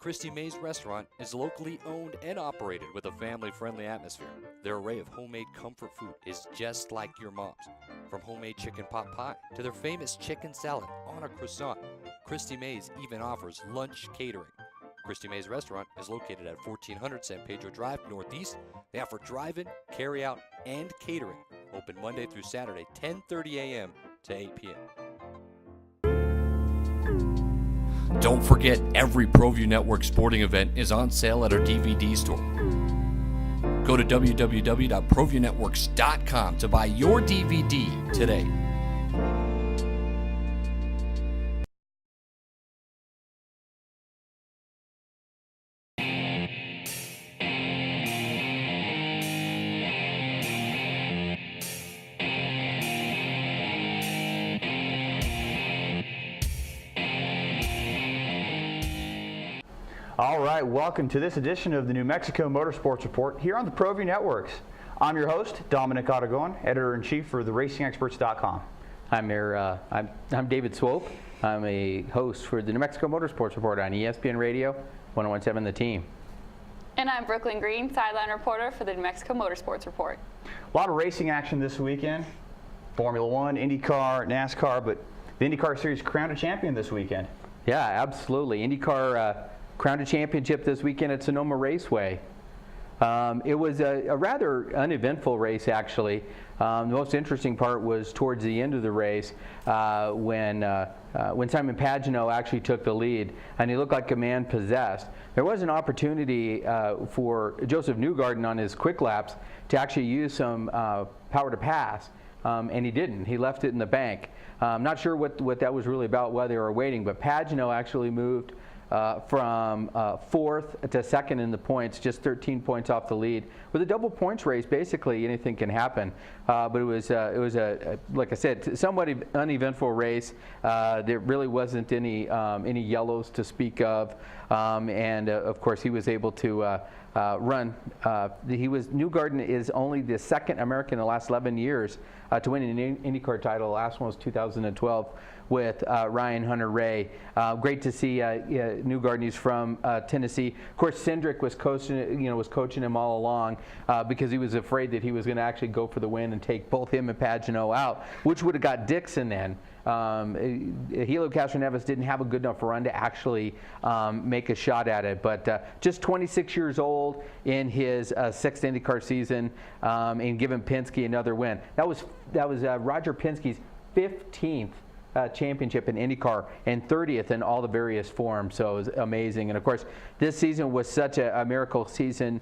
Christy May's restaurant is locally owned and operated with a family-friendly atmosphere. Their array of homemade comfort food is just like your mom's. From homemade chicken pot pie to their famous chicken salad on a croissant, Christy May's even offers lunch catering. Christy May's restaurant is located at 1400 San Pedro Drive, Northeast. They offer drive-in, carry-out, and catering. Open Monday through Saturday, 10:30 a.m. to 8 p.m. Don't forget, every Proview Network sporting event is on sale at our DVD store. Go to www.proviewNetworks.com to buy your DVD today. All right, welcome to this edition of the New Mexico Motorsports Report here on the Proview Networks. I'm your host, Dominic Aragon, Editor-in-Chief for TheRacingExperts.com. I'm David Swope. I'm a host for the New Mexico Motorsports Report on ESPN Radio, 101.7 The Team. And I'm Brooklyn Green, sideline reporter for the New Mexico Motorsports Report. A lot of racing action this weekend. Formula One, IndyCar, NASCAR, but the IndyCar Series crowned a champion this weekend. Yeah, absolutely. IndyCar crowned a championship this weekend at Sonoma Raceway. It was a rather uneventful race, actually. The most interesting part was towards the end of the race when Simon Pagenaud actually took the lead, and he looked like a man possessed. There was an opportunity for Joseph Newgarden on his quick laps to actually use some power to pass, and he didn't. He left it in the bank. I'm not sure what that was really about, why they were waiting, but Pagenaud actually moved from fourth to second in the points, just 13 points off the lead. With a double points race, basically anything can happen. But it was a like I said, somewhat uneventful race. There really wasn't any yellows to speak of, and of course he was able to run. Newgarden is only the second American in the last 11 years to win an IndyCar title. The last one was 2012 with Ryan Hunter-Reay. Great to see Newgarden. He's from Tennessee. Of course, Cindric was coaching him all along because he was afraid that he was going to actually go for the win and take both him and Pagenaud out, which would have got Dixon then. Helio Castroneves didn't have a good enough run to actually make a shot at it, but just 26 years old in his sixth IndyCar season, and giving Penske another win. That was Roger Penske's 15th championship in IndyCar and 30th in all the various forms, so it was amazing. And of course, this season was such a miracle season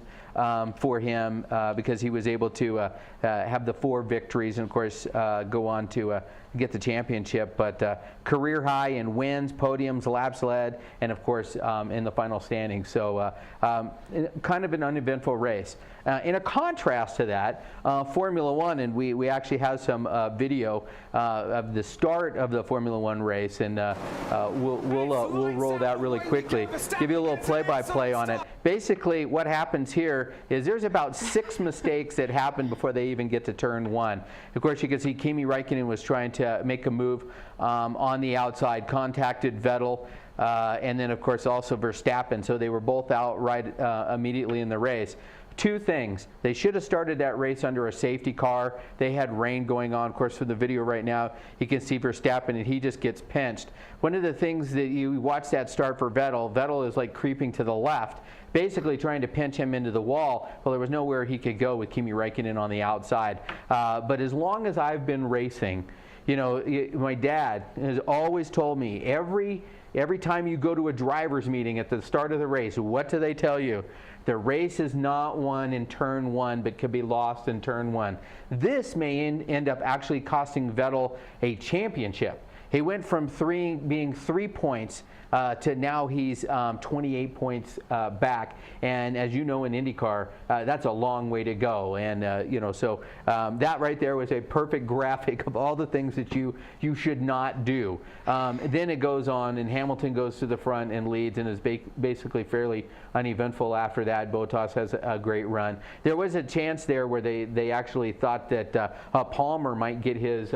for him because he was able to have the 4 victories and of course go on to get the championship, but career high in wins, podiums, laps led, and of course in the final standings. So kind of an uneventful race. In a contrast to that, Formula One, and we actually have some video of the start of the Formula One race, and we'll roll that really quickly, give you a little play-by-play on it. Basically, what happens here is there's about 6 mistakes that happen before they even get to turn 1. Of course, you can see Kimi Räikkönen was trying to make a move on the outside, contacted Vettel, and then of course also Verstappen, so they were both out right immediately in the race. 2 things. They should have started that race under a safety car. They had rain going on. Of course, for the video right now, you can see Verstappen, and he just gets pinched. One of the things that you watch that start for Vettel is like creeping to the left, basically trying to pinch him into the wall. Well, there was nowhere he could go with Kimi Räikkönen on the outside. But as long as I've been racing, you know, my dad has always told me every time you go to a driver's meeting at the start of the race, what do they tell you? The race is not won in turn 1, but could be lost in turn 1. This may end up actually costing Vettel a championship. He went from being 3 points to now he's 28 points back. And as you know, in IndyCar, that's a long way to go. And so that right there was a perfect graphic of all the things that you should not do. Then it goes on, and Hamilton goes to the front and leads, and is basically fairly uneventful after that. Bottas has a great run. There was a chance there where they actually thought that Palmer might get his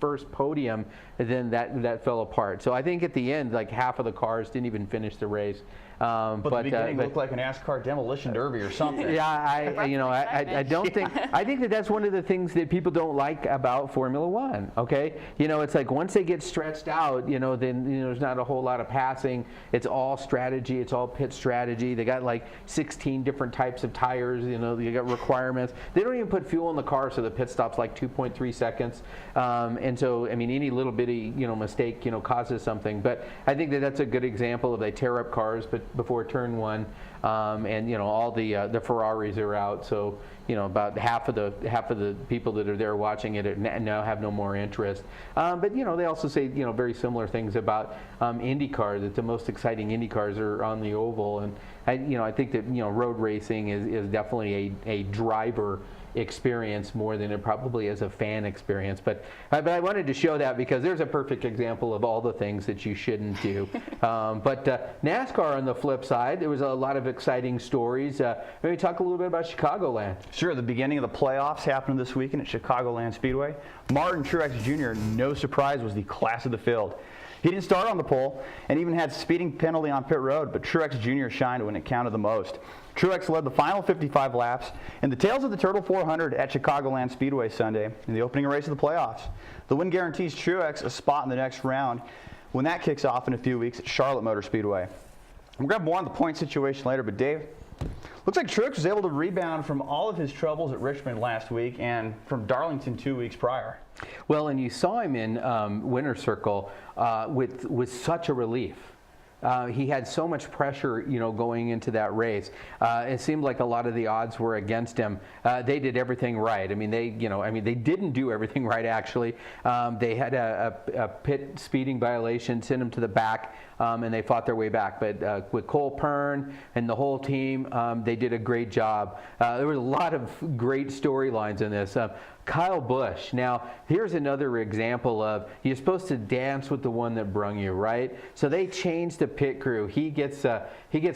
first podium, and then that fell apart. So I think at the end, like half of the cars didn't even finish the race. But the beginning looked like a NASCAR demolition derby or something. Yeah, I don't think. I think that that's one of the things that people don't like about Formula One. Okay, it's like once they get stretched out, then there's not a whole lot of passing. It's all strategy. It's all pit strategy. They got like 16 different types of tires. You got requirements. They don't even put fuel in the car, so the pit stop's like 2.3 seconds. And so, I mean, any little bitty mistake causes something. But I think that that's a good example of they tear up cars, but before turn one, and all the Ferraris are out. So about half of the people that are there watching it now have no more interest. But they also say very similar things about IndyCar, that the most exciting IndyCars are on the oval, and I think that road racing is definitely a driver experience more than it probably is a fan experience. But I wanted to show that because there's a perfect example of all the things that you shouldn't do. But NASCAR on the flip side, there was a lot of exciting stories. Maybe talk a little bit about Chicagoland. Sure, the beginning of the playoffs happened this weekend at Chicagoland Speedway. Martin Truex Jr., no surprise, was the class of the field. He didn't start on the pole and even had speeding penalty on pit road, but Truex Jr. shined when it counted the most. Truex led the final 55 laps in the tails of the Turtle 400 at Chicagoland Speedway Sunday in the opening race of the playoffs. The win guarantees Truex a spot in the next round when that kicks off in a few weeks at Charlotte Motor Speedway. We'll grab more on the point situation later, but Dave, looks like Truex was able to rebound from all of his troubles at Richmond last week and from Darlington 2 weeks prior. Well, and you saw him in Winner's Circle with such a relief. He had so much pressure, going into that race. It seemed like a lot of the odds were against him. They did everything right. I mean, they didn't do everything right, actually. They had a pit speeding violation, sent him to the back, and they fought their way back. But with Cole Pern and the whole team, they did a great job. There was a lot of great storylines in this. Kyle Busch. Now, here's another example of you're supposed to dance with the one that brung you, right? So they changed the pit crew. He gets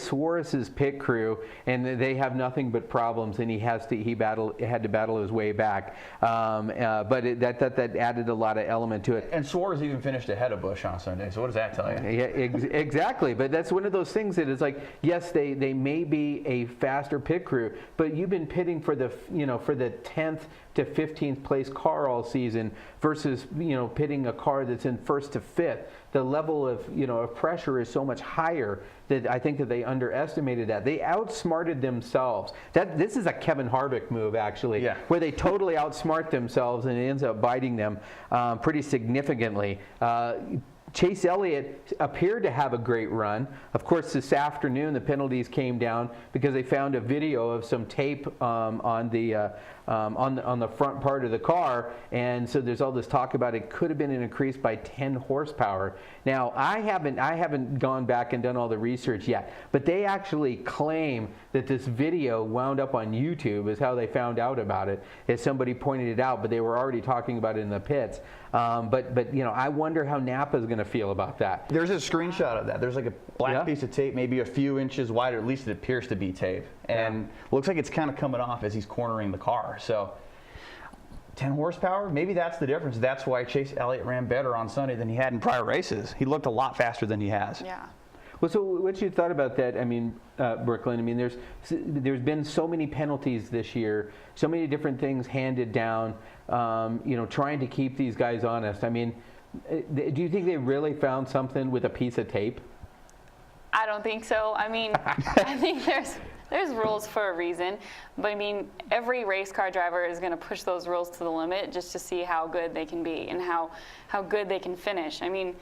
Suarez's pit crew, and they have nothing but problems, and he had to battle his way back. But that added a lot of element to it. And Suarez even finished ahead of Busch on Sunday. So what does that tell you? Yeah, exactly. But that's one of those things that is like, yes, they may be a faster pit crew, but you've been pitting for the 10th to 15th place car all season versus pitting a car that's in 1st to 5th. The level of of pressure is so much higher that I think that they underestimated that. They outsmarted themselves. This is a Kevin Harvick move, actually, yeah, where they totally outsmart themselves and it ends up biting them pretty significantly. Chase Elliott appeared to have a great run. Of course, this afternoon the penalties came down because they found a video of some tape on the front part of the car, and so there's all this talk about it could have been an increase by 10 horsepower. Now, I haven't gone back and done all the research yet, but they actually claim that this video wound up on YouTube is how they found out about it, as somebody pointed it out, but they were already talking about it in the pits. But I wonder how Napa is going to feel about that. There's a screenshot of that. There's like a black piece of tape, maybe a few inches wide, or at least it appears to be tape. And looks like it's kind of coming off as he's cornering the car. So 10 horsepower, maybe that's the difference. That's why Chase Elliott ran better on Sunday than he had in prior races. He looked a lot faster than he has. Yeah. Well, so what you thought about that? I mean, Brooklyn. I mean, there's been so many penalties this year, so many different things handed down. Trying to keep these guys honest. I mean, do you think they really found something with a piece of tape? I don't think so. I mean, I think there's rules for a reason, but I mean, every race car driver is going to push those rules to the limit just to see how good they can be and how good they can finish. I mean,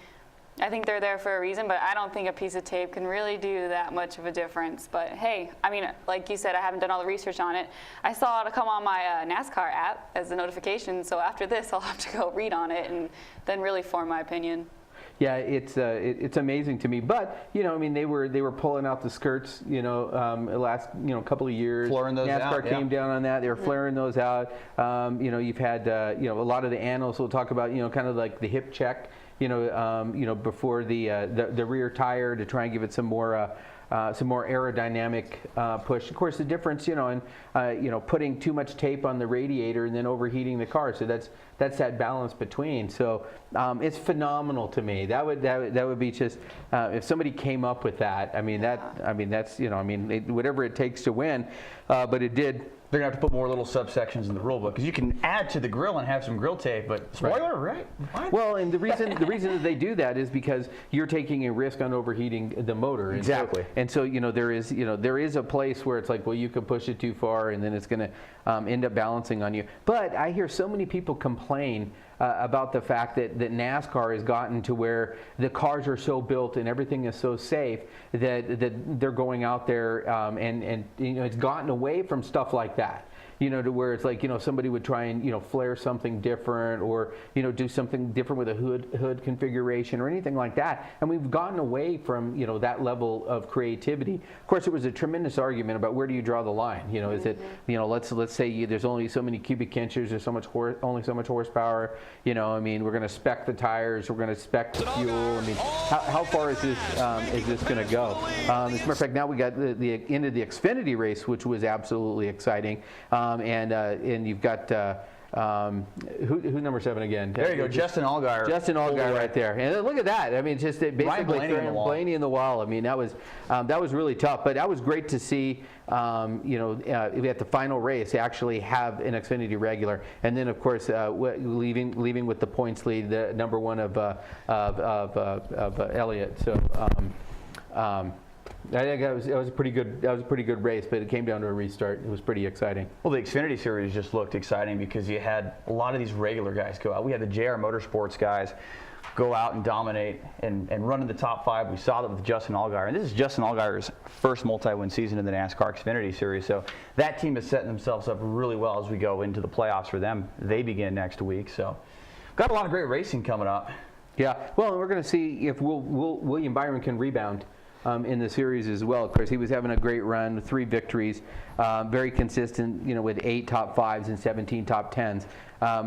I think they're there for a reason, but I don't think a piece of tape can really do that much of a difference. But hey, I mean, like you said, I haven't done all the research on it. I saw it come on my NASCAR app as a notification, so after this I'll have to go read on it and then really form my opinion. Yeah, it's amazing to me, but I mean, they were pulling out the skirts, the last couple of years. Flaring those NASCAR out, came down on that. They were flaring those out. You've had a lot of the annals will talk about kind of like the hip check, before the rear tire to try and give it some more aerodynamic push. Of course, the difference, in putting too much tape on the radiator and then overheating the car. So that's that balance between. So it's phenomenal to me. That would be just if somebody came up with that. That's whatever it takes to win. But it did. They're going to have to put more little subsections in the rule book because you can add to the grill and have some grill tape, but spoiler, right? What? Well, and the reason that they do that is because you're taking a risk on overheating the motor. And exactly. So there is a place where it's like, well, you could push it too far, and then it's going to end up balancing on you. But I hear so many people complain about the fact that NASCAR has gotten to where the cars are so built and everything is so safe that they're going out there and it's gotten away from stuff like that. To where it's like, somebody would try and, flare something different or, do something different with a hood configuration or anything like that. And we've gotten away from, that level of creativity. Of course, it was a tremendous argument about where do you draw the line? Is it, let's say there's only so many cubic inches, there's only so much horsepower. We're going to spec the tires, we're going to spec the fuel. How far is this going to go? As a matter of fact, now we got the end of the Xfinity race, which was absolutely exciting. And you've got who's number 7 again? There you go, Justin Allgaier. Justin Allgaier right there. And look at that. Just basically throwing Blaney in the wall. That was really tough. But that was great to see. At the final race, actually have an Xfinity regular, and then of course leaving with the points lead, the number 1 of Elliott. So. I think that was a pretty good race, but it came down to a restart. It was pretty exciting. Well, the Xfinity Series just looked exciting because you had a lot of these regular guys go out. We had the JR Motorsports guys go out and dominate and run in the top 5. We saw that with Justin Allgaier. And this is Justin Allgaier's first multi-win season in the NASCAR Xfinity Series. So that team is setting themselves up really well as we go into the playoffs for them. They begin next week. So got a lot of great racing coming up. Yeah. Well, we're going to see if William Byron can rebound in the series as well. Of course, he was having a great run, 3 victories, very consistent, with 8 top 5s and 17 top 10s.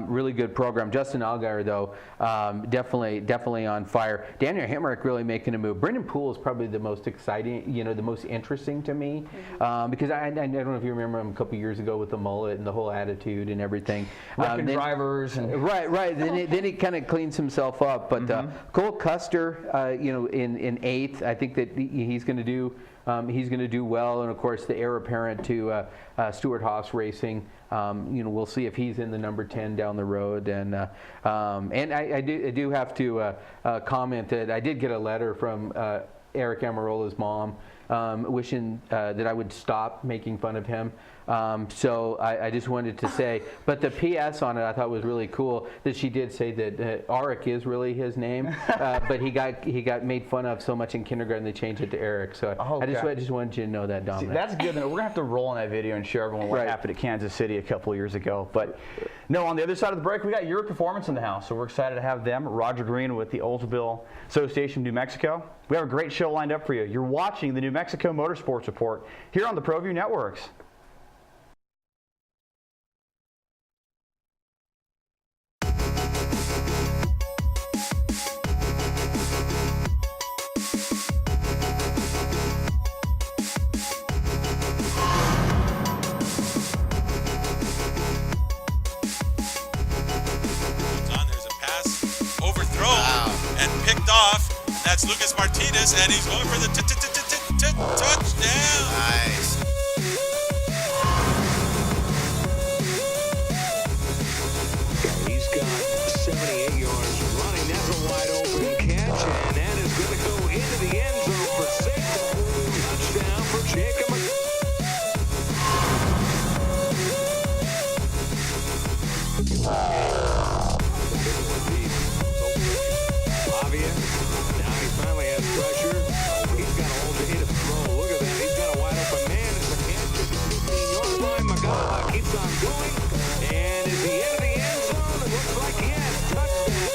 Really good program. Justin Allgaier, though, definitely on fire. Daniel Hemrick really making a move. Brendan Poole is probably the most exciting, the most interesting to me, because I don't know if you remember him a couple years ago with the mullet and the whole attitude and everything. Drivers and right. Then he kind of cleans himself up. But Cole Custer, in 8th, I think that he's going to do. He's going to do well, and of course the heir apparent to Stuart Haas Racing. We'll see if he's in the number 10 down the road. And I do have to comment that I did get a letter from Eric Amarola's mom wishing that I would stop making fun of him. So I just wanted to say, but the PS on it I thought was really cool that she did say that Arik is really his name, but he got made fun of so much in kindergarten they changed it to Eric. So okay. I just wanted you to know that, Dominic. See, that's good. We're gonna have to roll on that video and show everyone what happened at Kansas City a couple of years ago. But no, on the other side of the break, we got Your Performance in the house, so we're excited to have them. Roger Green with the Oldsmobile Association of New Mexico. We have a great show lined up for you. You're watching the New Mexico Motorsports Report here on the Proview Networks. Picked off. That's Lucas Martinez, and he's going for the touchdown. Nice. He's got 78 yards running. That's a wide open catch, and that is going to go into the end zone for 6. Touchdown for Jacob. Now he finally has pressure. He's got a hold to hit a throw. Look at that. He's got a wide open man. It's a catch at the 15-yard line. Magala keeps on going. And is he into the end zone? It looks like he has. Touchdown.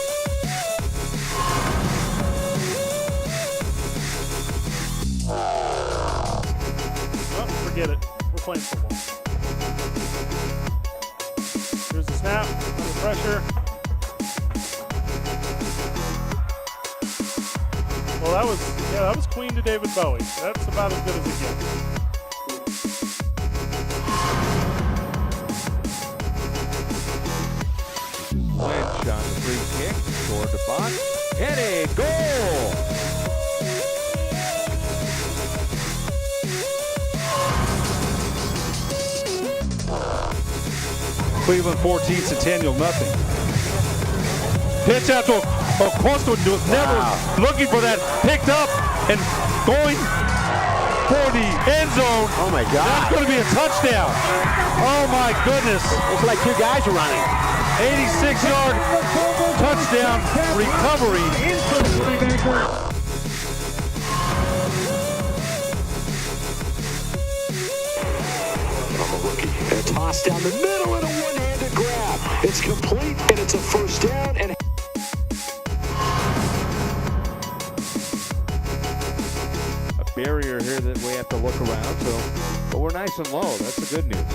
Oh, forget it. We're playing football. Here's the snap. Under pressure. Well, that was Queen to David Bowie. That's about as good as it gets. Lynch on the free kick toward the box. And a goal! Cleveland 14, Centennial nothing. Pitch out to Acosta, was never looking for that. Picked up and going for the end zone. Oh my God. That's going to be a touchdown. Oh my goodness. It's like two guys are running. 86-yard touchdown recovery. And a toss down the middle and a one-handed grab. It's complete and it's a first down. And a barrier here that we have to look around. But we're nice and low. That's the good news.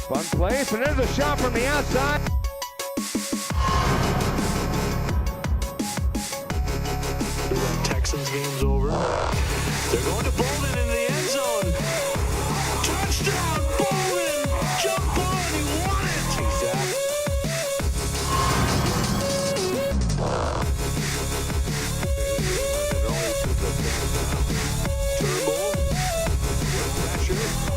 Fun place, and there's a shot from the outside. the Texans game's over. They're going to Bolden in the end zone. Touchdown, Bolden! Jump on, he won it! Turnbull, pressure,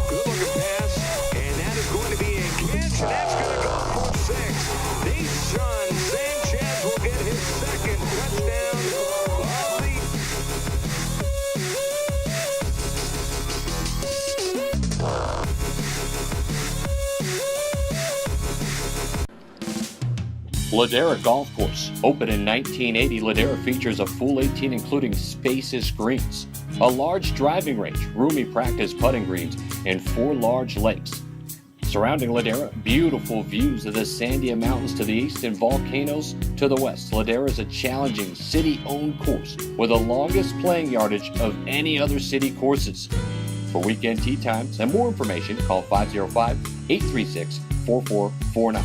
good looking pass, and that is going to be a catch, and that's going to go for 6. Nissan Sanchez will get his second touchdown of the Ladera Golf Course. Opened in 1980, Ladera features a full 18 including spacious greens, a large driving range, roomy practice putting greens, and 4 large lakes. Surrounding Ladera, beautiful views of the Sandia Mountains to the east and volcanoes to the west. Ladera is a challenging city-owned course with the longest playing yardage of any other city courses. For weekend tee times and more information, call 505-836-4449.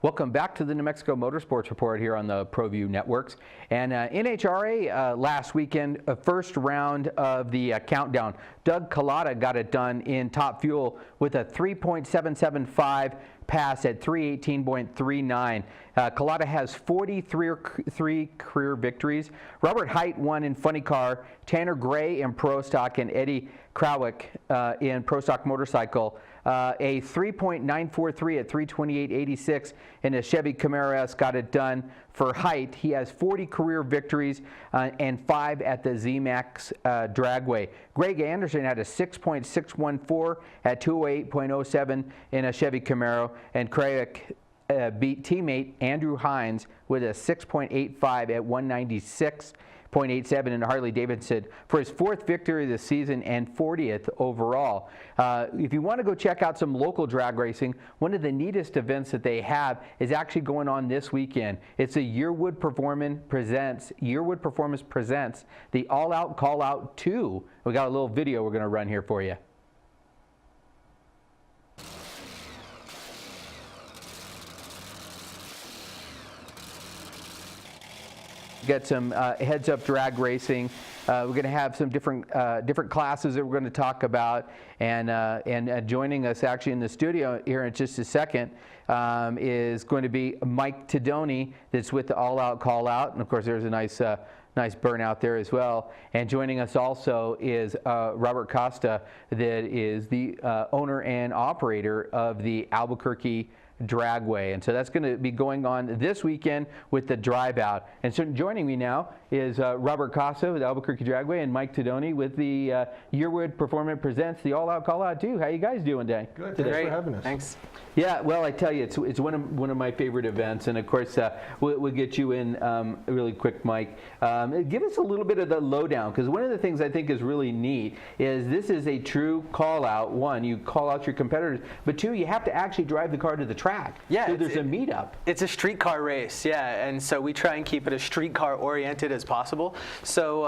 Welcome back to the New Mexico Motorsports Report here on the Proview Networks. And NHRA last weekend, first round of the countdown. Doug Collada got it done in Top Fuel with a 3.775 pass at 318.39. Collada has 43 career victories. Robert Height won in Funny Car, Tanner Gray in Pro Stock, and Eddie Krawick in Pro Stock Motorcycle. A 3.943 at 328.86 in a Chevy Camaro S got it done for Height. He has 40 career victories and 5 at the ZMAX Dragway. Greg Anderson had a 6.614 at 208.07 in a Chevy Camaro, and Krawick beat teammate Andrew Hines with a 6.85 at 196.87 in a Harley Davidson for his 4th victory of the season and 40th overall. If you want to go check out some local drag racing, one of the neatest events that they have is actually going on this weekend. It's a Yearwood Performance presents the All Out Call Out 2. We got a little video we're going to run here for you. Get some heads-up drag racing. We're going to have some different classes that we're going to talk about, and joining us actually in the studio here in just a second is going to be Mike Tedoni, that's with the All Out Call Out, and of course there's a nice burnout there as well. And joining us also is Robert Costa, that is the owner and operator of the Albuquerque Dragway, and so that's going to be going on this weekend with the drive out. And so joining me now is Robert Costa with Albuquerque Dragway and Mike Tedoni with the Yearwood Performance presents the All Out Call Out 2. How you guys doing today? Good. Thanks for having us. Thanks. Yeah, well, I tell you, it's one of my favorite events, and of course we'll get you in really quick, Mike. Give us a little bit of the lowdown, because one of the things I think is really neat is this is a true call out. One, you call out your competitors, but 2, you have to actually drive the car to the track. track. Yeah, so there's a meetup. It's a streetcar race, yeah, and so we try and keep it as streetcar oriented as possible. So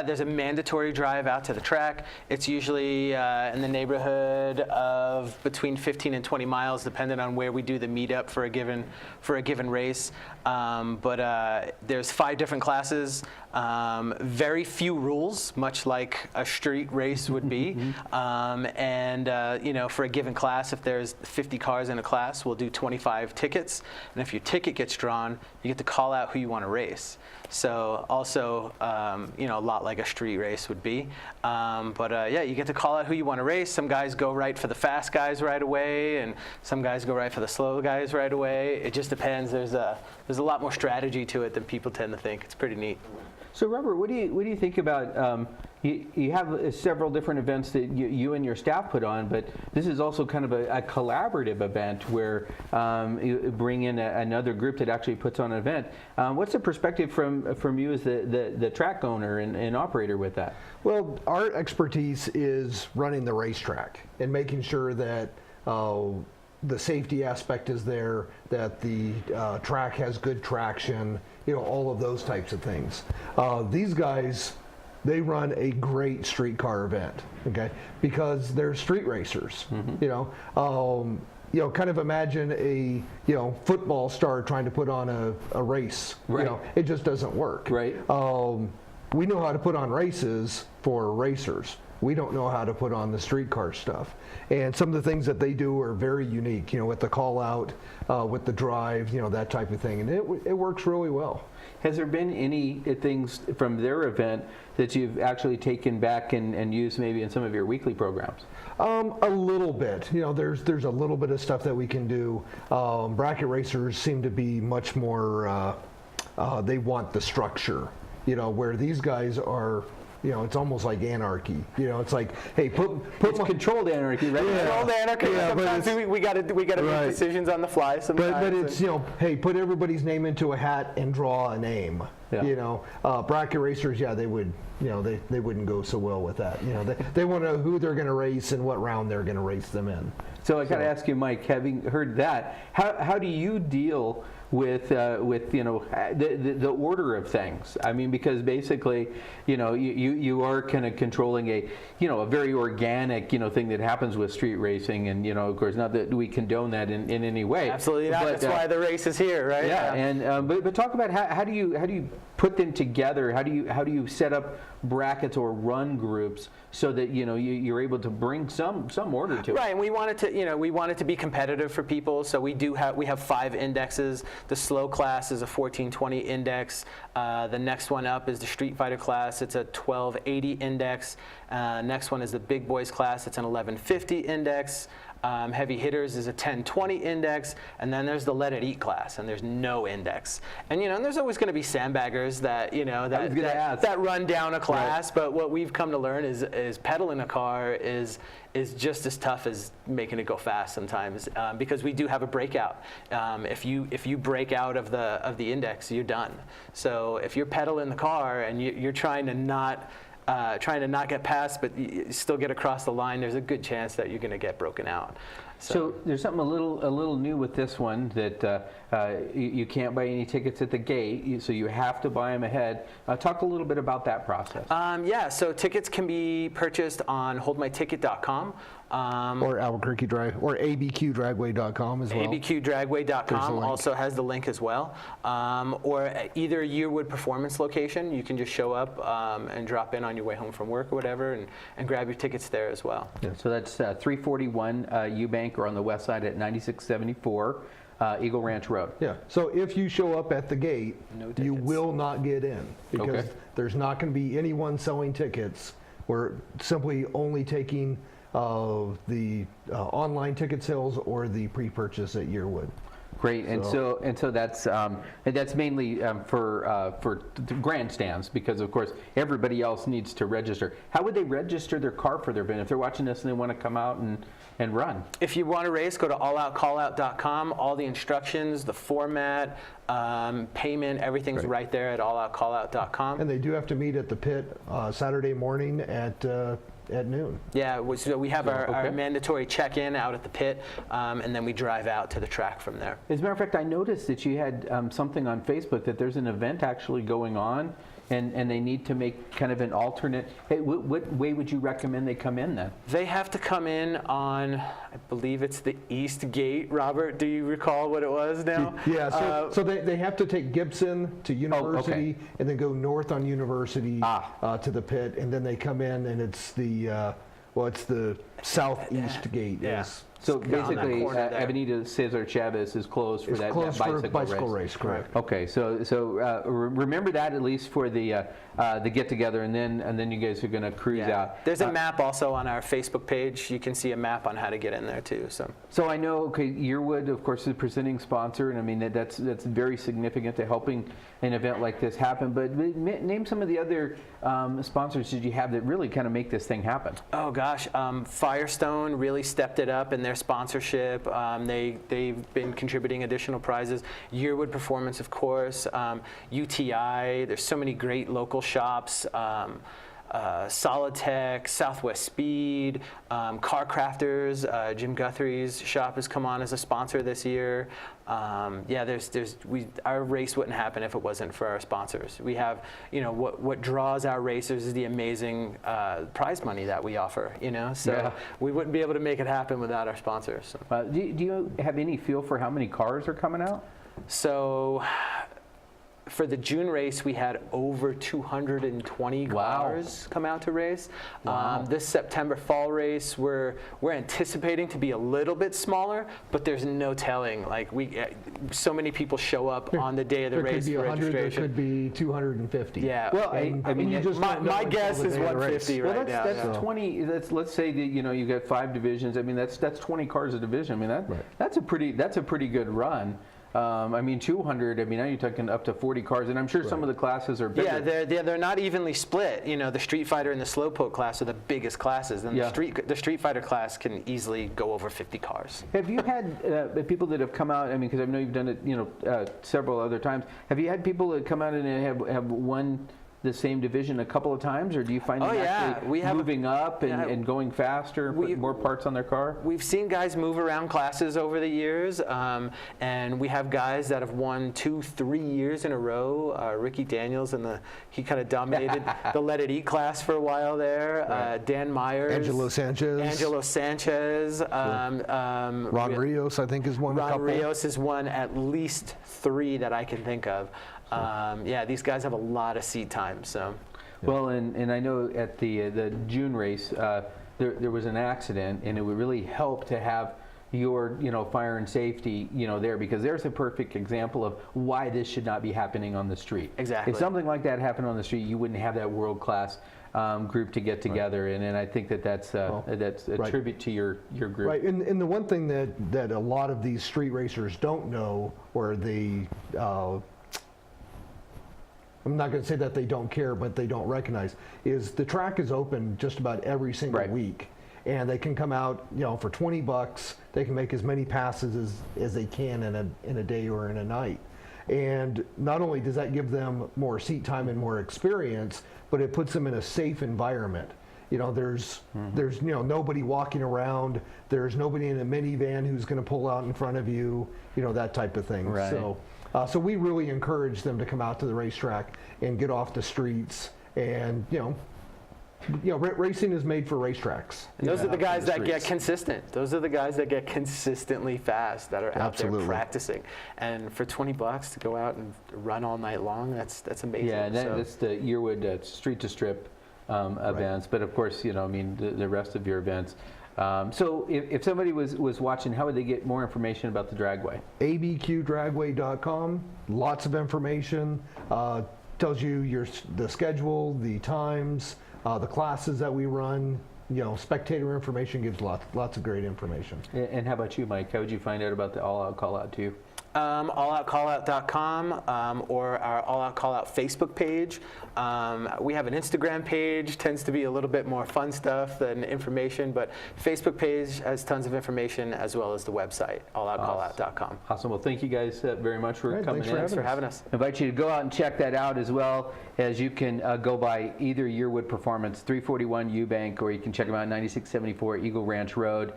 there's a mandatory drive out to the track. It's usually in the neighborhood of between 15 and 20 miles, depending on where we do the meetup for a given race. But there's 5 different classes, very few rules, much like a street race would be. For a given class, if there's 50 cars in a class, we'll do 25 tickets. And if your ticket gets drawn, you get to call out who you want to race. So also, a lot like a street race would be. You get to call out who you want to race. Some guys go right for the fast guys right away, and some guys go right for the slow guys right away. It just depends. There's a lot more strategy to it than people tend to think. It's pretty neat. So Robert, what do you think about, you have several different events that you and your staff put on, but this is also kind of a collaborative event where you bring in another group that actually puts on an event. What's the perspective from you as the track owner and operator with that? Well, our expertise is running the racetrack and making sure that the safety aspect is there, that the track has good traction, all of those types of things. These guys, they run a great streetcar event, okay? Because they're street racers, kind of imagine a football star trying to put on a race. Right. It just doesn't work. Right. We know how to put on races for racers. We don't know how to put on the streetcar stuff. And some of the things that they do are very unique, with the call out, with the drive, that type of thing. And it works really well. Has there been any things from their event that you've actually taken back and used maybe in some of your weekly programs? A little bit. There's a little bit of stuff that we can do. Bracket racers seem to be much more, they want the structure, where these guys are, it's almost like anarchy. It's like, hey, it's controlled anarchy, right? Yeah. Controlled anarchy. Yeah, sometimes we got to make decisions on the fly. Sometimes. But it's hey, put everybody's name into a hat and draw a name. Yeah. Bracket racers, they would, they wouldn't go so well with that. They want to know who they're going to race and what round they're going to race them in. So I got to ask you, Mike, having heard that, how do you deal with the order of things? I mean, because basically, you are kind of controlling a very organic thing that happens with street racing, and of course, not that we condone that in any way. Absolutely not. That's why the race is here, right? Yeah. And but talk about how do you put them together? How do you set up brackets or run groups so that you're able to bring some order to it? Right, and we want it to be competitive for people. So we have 5 indexes. The slow class is a 1420 index. The next one up is the Street Fighter class. It's a 1280 index. Next one is the Big Boys class. It's an 1150 index. Heavy hitters is a 1020 index, and then there's the Let It Eat class, and there's no index. And and there's always going to be sandbaggers that run down a class. Right. But what we've come to learn is pedaling a car is just as tough as making it go fast sometimes, because we do have a breakout. If you break out of the index, you're done. So if you're pedaling the car and you're trying to not get past, but you still get across the line, there's a good chance that you're going to get broken out. So there's something a little new with this one, that you can't buy any tickets at the gate, so you have to buy them ahead. Talk a little bit about that process. So tickets can be purchased on holdmyticket.com. Or Albuquerque Drive, or abqdragway.com as well. abqdragway.com also has the link as well. Or either Yearwood Performance location, you can just show up and drop in on your way home from work or whatever, and grab your tickets there as well. Yeah. So that's 341 Eubank, or on the west side at 9674 Eagle Ranch Road. Yeah. So if you show up at the gate, you will not get in, because there's not going to be anyone selling tickets. We're simply only taking the online ticket sales or the pre-purchase at Yearwood. Great, and so that's mainly for grandstands, because of course everybody else needs to register. How would they register their car for their event if they're watching this and they want to come out and run? If you want to race, go to alloutcallout.com. All the instructions, the format, payment, everything's right there at alloutcallout.com. And they do have to meet at the pit Saturday morning at at noon. Yeah, so we have our mandatory check-in out at the pit, and then we drive out to the track from there. As a matter of fact, I noticed that you had something on Facebook that there's an event actually going on, and they need to make kind of an alternate. Hey, what way would you recommend they come in then? They have to come in on, I believe it's the East Gate. Robert, do you recall what it was now? Yeah, so they have to take Gibson to University and then go north on University to the pit, and then they come in and it's the it's the southeast gate. Yes. So basically, Avenida Cesar Chavez is closed for that bicycle race. Correct. Okay, so remember that at least for the get together, and then you guys are going to cruise out. There's a map also on our Facebook page. You can see a map on how to get in there too. So I know, Yearwood, of course, is the presenting sponsor, and I mean that's very significant to helping an event like this happen. But name some of the other sponsors that you have that really kind of make this thing happen. Oh gosh, Firestone really stepped it up in their sponsorship. They've been contributing additional prizes. Yearwood Performance, of course. UTI. There's so many great local shops. Solitech, Southwest Speed, Car Crafters. Jim Guthrie's shop has come on as a sponsor this year. Our race wouldn't happen if it wasn't for our sponsors. We have, what draws our racers is the amazing prize money that we offer. We wouldn't be able to make it happen without our sponsors. Do you have any feel for how many cars are coming out? So, for the June race, we had over 220 cars come out to race. This September fall race, we're anticipating to be a little bit smaller, but there's no telling. Like so many people show up on the day of the race for registration. There could be 250. Yeah. Well, my guess is 150 right now. That's 20. Let's say that you've got 5 divisions. I mean that's 20 cars a division. I mean that's a pretty good run. 200. Now you're talking up to 40 cars, and I'm sure some of the classes are bigger. Yeah, they're not evenly split. The Street Fighter and the Slowpoke class are the biggest classes, and the Street Fighter class can easily go over 50 cars. Have you had people that have come out? Because I know you've done it, several other times. Have you had people that come out and have won the same division a couple of times, or do you find them actually moving up and going faster, putting more parts on their car? We've seen guys move around classes over the years, and we have guys that have won 2-3 years in a row. Ricky Daniels, he kind of dominated the Let It Eat class for a while there. Dan Myers. Angelo Sanchez. Ron Rios, I think, has won a couple. Ron Rios has won at least 3 that I can think of. These guys have a lot of seat time. So, well, and I know at the June race there was an accident, and it would really help to have your fire and safety there, because there's a perfect example of why this should not be happening on the street. Exactly. If something like that happened on the street, you wouldn't have that world class group to get together, and I think that's a tribute to your group. Right, and the one thing that a lot of these street racers don't know, or they I'm not going to say that they don't care, but they don't recognize, is the track is open just about every single week. And they can come out, for $20, they can make as many passes as they can in a day or in a night. And not only does that give them more seat time and more experience, but it puts them in a safe environment. There's nobody walking around. There's nobody in a minivan who's going to pull out in front of you. That type of thing. Right. So we really encourage them to come out to the racetrack and get off the streets. And racing is made for racetracks. And those are the guys that get consistent. Those are the guys that get consistently fast, that are out there practicing. And for $20 to go out and run all night long, that's amazing. Yeah, and that's the Yearwood street to strip events. But of course, the rest of your events. So if somebody was watching, how would they get more information about the Dragway? abqdragway.com. Lots of information. Tells you the schedule, the times, the classes that we run. Spectator information, gives lots of great information. And how about you, Mike? How would you find out about the All Out Call Out too? alloutcallout.com or our All Out Callout Facebook page. We have an Instagram page, tends to be a little bit more fun stuff than information, but Facebook page has tons of information as well as the website, alloutcallout.com. Awesome. Well, thank you guys very much for coming in. Thanks for having us. I invite you to go out and check that out, as well as you can go by either Yearwood Performance, 341 Eubank, or you can check them out 9674 Eagle Ranch Road.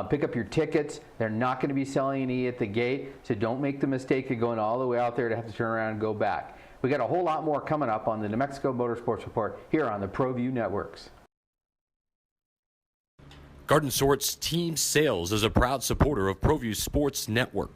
Pick up your tickets. They're not going to be selling any at the gate, so don't make the mistake of going all the way out there to have to turn around and go back. We got a whole lot more coming up on the New Mexico Motorsports Report here on the Proview Networks. Garden Sorts Team Sales is a proud supporter of Proview Sports Network.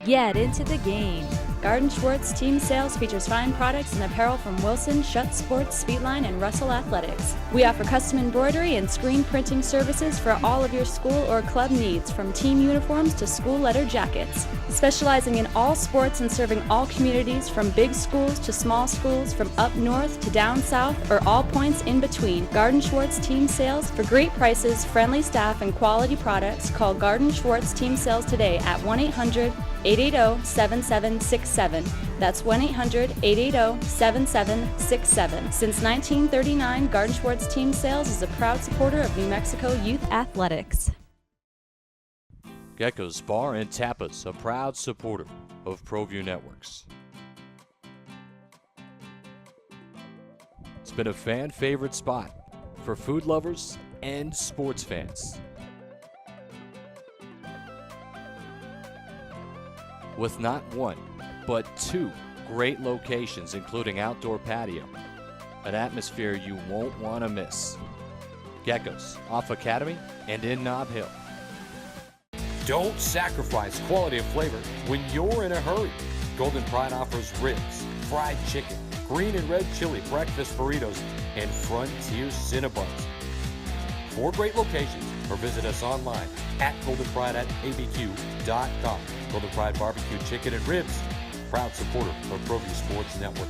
Get into the game. Garden Schwartz Team Sales features fine products and apparel from Wilson, Schutt Sports, Speedline, and Russell Athletics. We offer custom embroidery and screen printing services for all of your school or club needs, from team uniforms to school letter jackets. Specializing in all sports and serving all communities, from big schools to small schools, from up north to down south, or all points in between. Garden Schwartz Team Sales. For great prices, friendly staff, and quality products, call Garden Schwartz Team Sales today at 1-800-880-7767. That's 1-800-880-7767. Since 1939, Garden Schwartz Team Sales is a proud supporter of New Mexico youth athletics. Gecko's Bar and Tapas, a proud supporter of Proview Networks. It's been a fan favorite spot for food lovers and sports fans. With not one, but two great locations, including outdoor patio, an atmosphere you won't want to miss. Gecko's, off Academy and in Nob Hill. Don't sacrifice quality and flavor when you're in a hurry. Golden Pride offers ribs, fried chicken, green and red chili, breakfast burritos, and Frontier Cinnabons. 4 great locations, or visit us online at goldenpride@abq.com. Golden Pride Barbecue Chicken and Ribs, proud supporter of Proview Sports Network.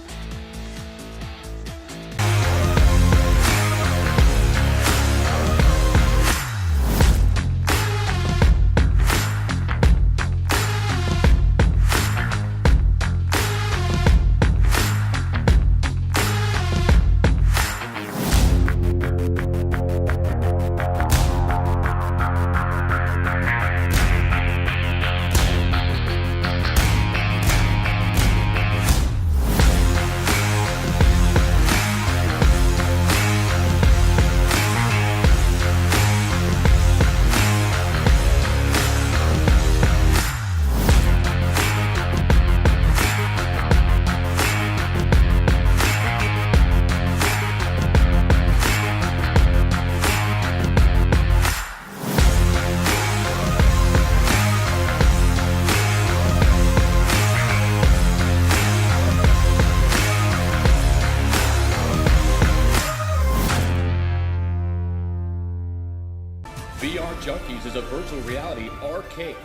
VR Junkies is a virtual reality arcade.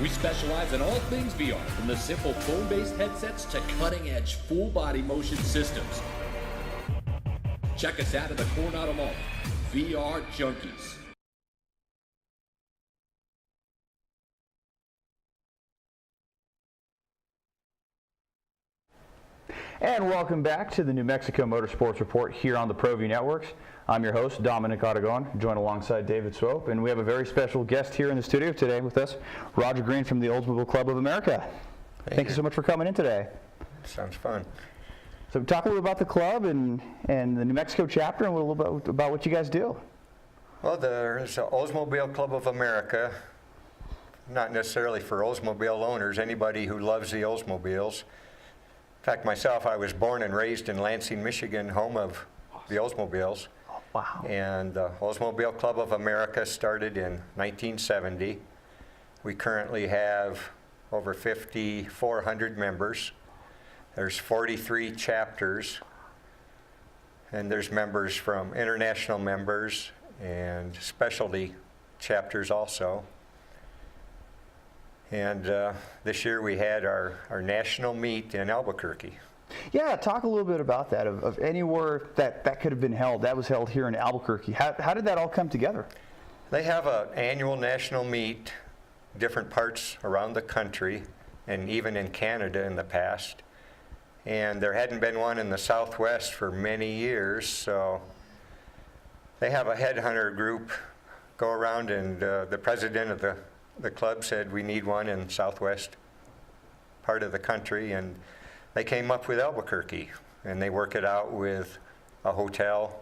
We specialize in all things VR, from the simple phone-based headsets to cutting-edge full-body motion systems. Check us out at the Coronado Mall. VR Junkies. And welcome back to the New Mexico Motorsports Report here on the Proview Networks. I'm your host, Dominic Aragon, joined alongside David Swope, and we have a very special guest here in the studio today with us, Roger Green from the Oldsmobile Club of America. Thank you so much for coming in today. Sounds fun. So talk a little about the club and the New Mexico chapter and a little bit about what you guys do. Well, there's the Oldsmobile Club of America, not necessarily for Oldsmobile owners, anybody who loves the Oldsmobiles. In fact, myself, I was born and raised in Lansing, Michigan, home of the Oldsmobiles. Oh, wow. And the Oldsmobile Club of America started in 1970. We currently have over 5,400 members. There's 43 chapters, and there's members from international members and specialty chapters also. And this year we had our national meet in Albuquerque. Yeah, talk a little bit about that, of anywhere that could have been held. That was held here in Albuquerque. How did that all come together? They have an annual national meet different parts around the country and even in Canada in the past. And there hadn't been one in the Southwest for many years, so they have a headhunter group go around, and the president of the club said we need one in Southwest part of the country, and they came up with Albuquerque, and they work it out with a hotel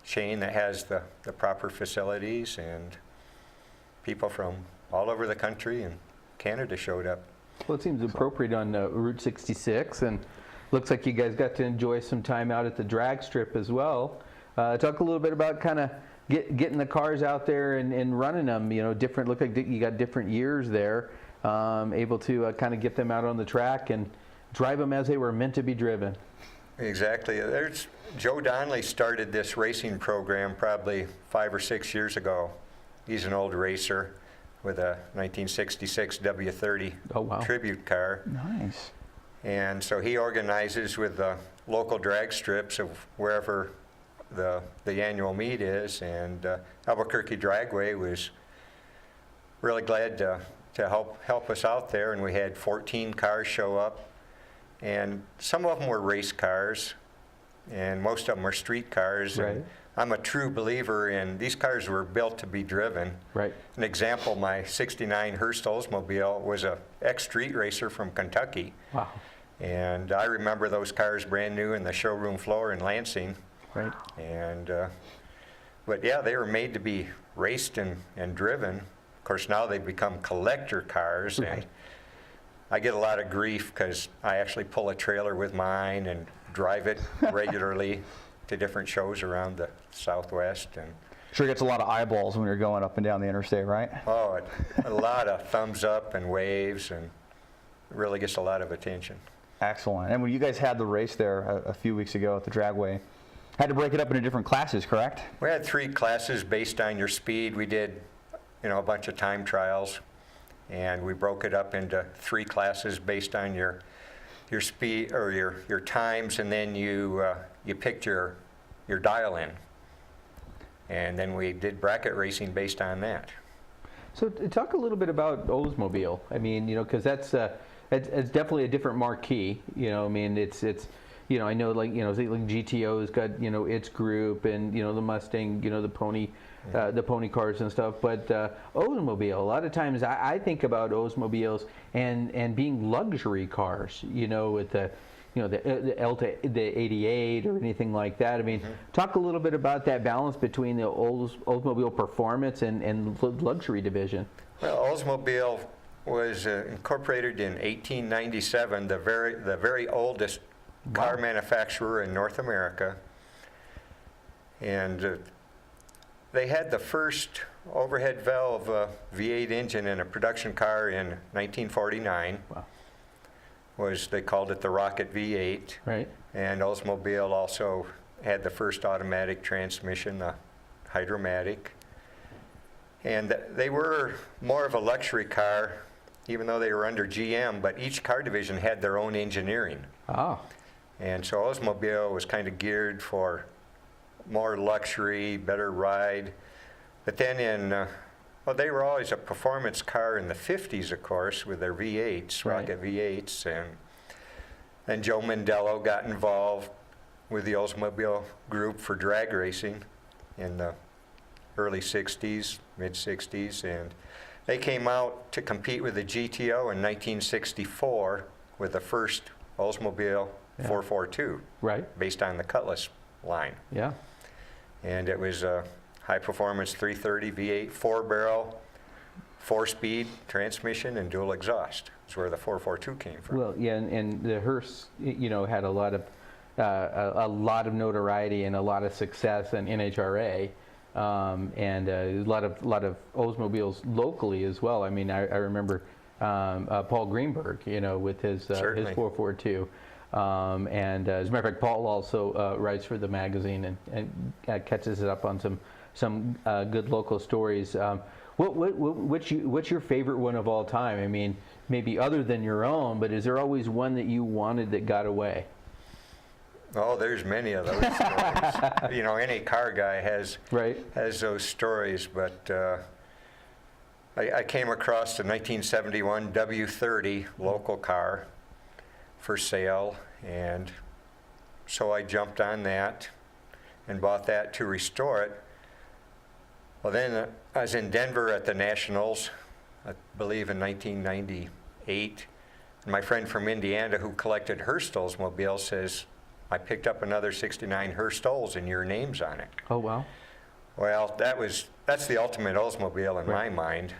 chain that has the proper facilities, and people from all over the country and Canada showed up. Well, it seems appropriate on Route 66, and looks like you guys got to enjoy some time out at the drag strip as well. Talk a little bit about kind of getting the cars out there and running them. You know, different. Look like you got different years there, able to kind of get them out on the track and drive them as they were meant to be driven. Exactly. Joe Donnelly started this racing program probably 5 or 6 years ago. He's an old racer with a 1966 W30 tribute car. Nice. And so he organizes with the local drag strips of wherever the annual meet is, and Albuquerque Dragway was really glad to help us out there, and we had 14 cars show up, and some of them were race cars, and most of them were street cars. Right. And I'm a true believer in these cars were built to be driven. Right. An example, my '69 Hearst Oldsmobile was a ex-street racer from Kentucky. Wow. And I remember those cars brand new in the showroom floor in Lansing. Right. And, but yeah, they were made to be raced and driven. Of course, now they've become collector cars. Right. And I get a lot of grief because I actually pull a trailer with mine and drive it regularly to different shows around the Southwest. And Sure gets a lot of eyeballs when you're going up and down the interstate, right? oh, a lot of thumbs up and waves, and it really gets a lot of attention. Excellent. And when you guys had the race there a few weeks ago at the Dragway, had to break it up into different classes, correct? We had 3 classes based on your speed. We did, a bunch of time trials, and we broke it up into 3 classes based on your speed or your times, and then you picked your dial-in, and then we did bracket racing based on that. So talk a little bit about Oldsmobile. I mean, because that's it's definitely a different marquee. I mean, it's I know like GTO's got its group, and the Mustang, the pony cars and stuff. But Oldsmobile, a lot of times I think about Oldsmobiles and being luxury cars. With the the 88 or anything like that. I mean, talk a little bit about that balance between the Oldsmobile performance and luxury division. Well, Oldsmobile was incorporated in 1897, the very oldest car manufacturer in North America, and they had the first overhead valve V8 engine in a production car in 1949. Wow. They called it the Rocket V8. Right. And Oldsmobile also had the first automatic transmission, the Hydromatic. And they were more of a luxury car, even though they were under GM, but each car division had their own engineering. Ah. And so Oldsmobile was kind of geared for more luxury, better ride. But then they were always a performance car in the 50s, of course, with their V8s, Right. Rocket V8s. And then Joe Mandello got involved with the Oldsmobile group for drag racing in the early 60s, mid-60s. And they came out to compete with the GTO in 1964 with the first Oldsmobile 442, right, based on the Cutlass line. Yeah. And it was a high-performance 330 V8, 4-barrel, 4-speed transmission, and dual exhaust. That's where the 442 came from. Well, yeah, and the Hearst, had a lot of notoriety and a lot of success in NHRA, and a lot of Oldsmobiles locally as well. I mean, I remember Paul Greenberg, with his 442. And as a matter of fact, Paul also writes for the magazine and catches it up on some good local stories. What's your favorite one of all time? I mean, maybe other than your own, but is there always one that you wanted that got away? Oh, there's many of those stories. Any car guy has those stories, but I came across the 1971 W30 local car for sale, and so I jumped on that and bought that to restore it. Well, then I was in Denver at the Nationals, I believe in 1998. And my friend from Indiana who collected Hearst Oldsmobile says, I picked up another 69 Hearst Olds and your name's on it. Oh, wow. Well, that's the ultimate Oldsmobile in my mind,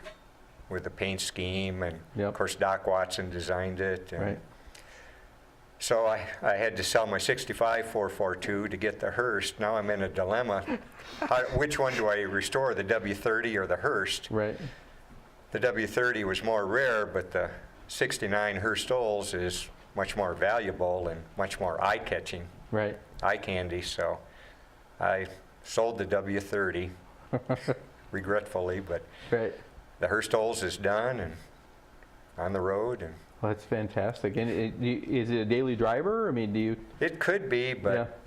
with the paint scheme, and of course Doc Watson designed it. And so I had to sell my 65 442 to get the Hearst. Now I'm in a dilemma. Which one do I restore, the W30 or the Hearst? Right. The W30 was more rare, but the 69 Hearst Olds is much more valuable and much more eye-catching. Right. Eye candy. So I sold the W30, regretfully, but the Hearst Olds is done and on the road. And well, that's fantastic. And is it a daily driver? I mean, do you? It could be, but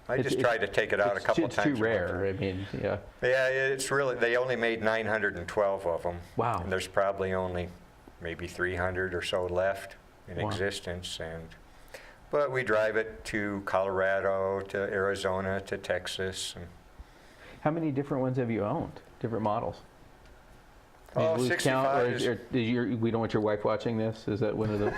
I just tried to take it out a couple it's times. It's too rare. I mean, yeah. Yeah, it's really, they only made 912 of them. Wow. And there's probably only maybe 300 or so left in existence. But we drive it to Colorado, to Arizona, to Texas. And how many different ones have you owned? Different models? Oh, 65 we don't want your wife watching this? Is that one of those?